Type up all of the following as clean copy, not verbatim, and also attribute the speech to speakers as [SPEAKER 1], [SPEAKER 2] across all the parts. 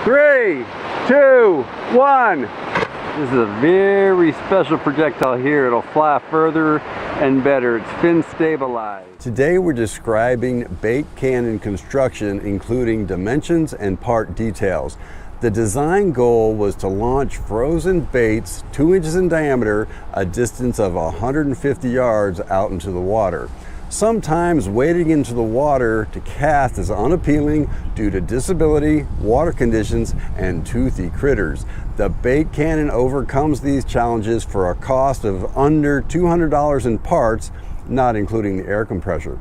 [SPEAKER 1] 3, 2, 1. This is a very special projectile here. It'll fly further and better. It's fin stabilized. Today we're describing bait cannon construction, including dimensions and part details. The design goal was to launch frozen baits 2 inches in diameter, a distance of 150 yards out into the water. Sometimes wading into the water to cast is unappealing due to disability, water conditions, and toothy critters. The bait cannon overcomes these challenges for a cost of under $200 in parts, not including the air compressor.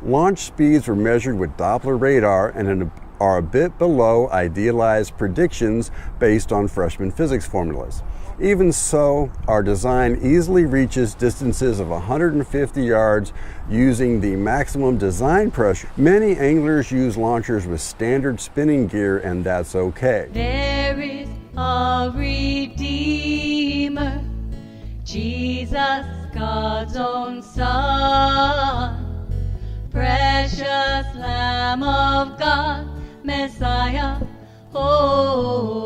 [SPEAKER 1] Launch speeds were measured with Doppler radar and are a bit below idealized predictions based on freshman physics formulas. Even so, our design easily reaches distances of 150 yards using the maximum design pressure. Many anglers use launchers with standard spinning gear, and that's okay.
[SPEAKER 2] There is a Redeemer, Jesus, God's own Son, precious Lamb of God, Messiah, Holy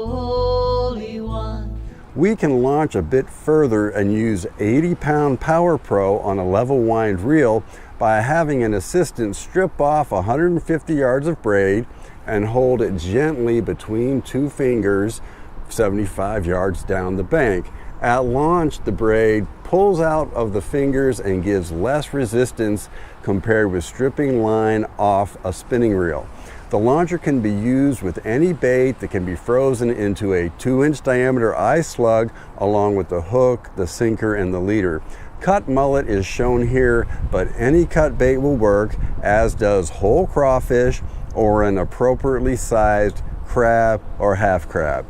[SPEAKER 2] One.
[SPEAKER 1] We can launch a bit further and use 80-pound Power Pro on a level wind reel by having an assistant strip off 150 yards of braid and hold it gently between 2 fingers 75 yards down the bank. At launch, the braid pulls out of the fingers and gives less resistance compared with stripping line off a spinning reel. The launcher can be used with any bait that can be frozen into a 2-inch diameter ice slug, along with the hook, the sinker, and the leader. Cut mullet is shown here, but any cut bait will work, as does whole crawfish or an appropriately sized crab or half crab.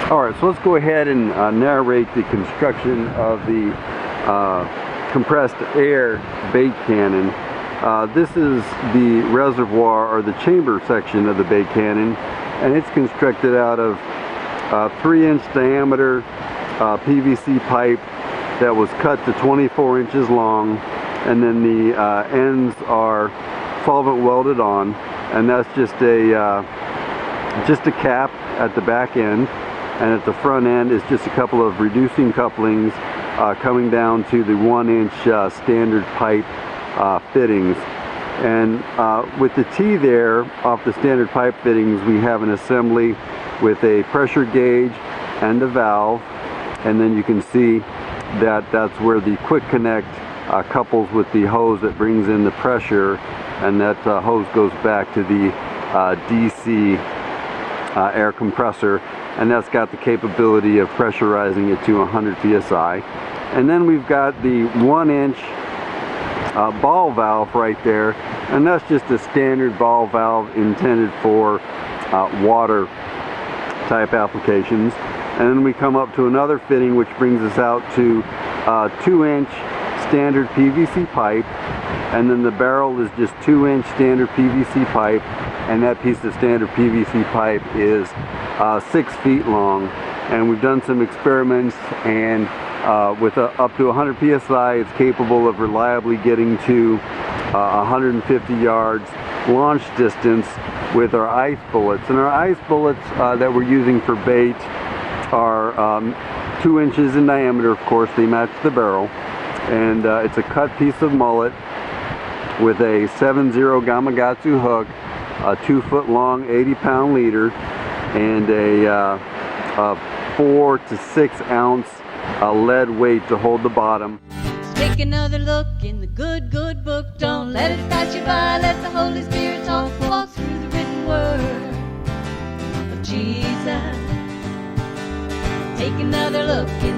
[SPEAKER 1] All right, so let's go ahead and narrate the construction of the compressed air bait cannon. This is the reservoir or the chamber section of the bait cannon, and it's constructed out of 3-inch diameter PVC pipe that was cut to 24 inches long, and then the ends are solvent welded on, and that's just a cap at the back end, and at the front end is just a couple of reducing couplings coming down to the 1-inch standard pipe fittings. And with the T there off the standard pipe fittings, we have an assembly with a pressure gauge and a valve, and then you can see that that's where the quick connect couples with the hose that brings in the pressure, and that hose goes back to the DC air compressor, and that's got the capability of pressurizing it to 100 psi. And then we've got the 1-inch ball valve right there, and that's just a standard ball valve intended for water type applications. And then we come up to another fitting which brings us out to 2-inch standard PVC pipe, and then the barrel is just 2-inch standard PVC pipe, and that piece of standard PVC pipe is 6 feet long. And we've done some experiments, and with up to 100 psi, it's capable of reliably getting to 150 yards launch distance with our ice bullets. And our ice bullets that we're using for bait are 2 inches in diameter, of course. They match the barrel, and it's a cut piece of mullet with a 7/0 Gamakatsu hook, a 2-foot long 80-pound leader, and a 4 to 6 ounce lead weight to hold the bottom.
[SPEAKER 2] Take another look in the good book. Don't let it pass you by. Let the Holy Spirit talk through the written word of Jesus. Take another look in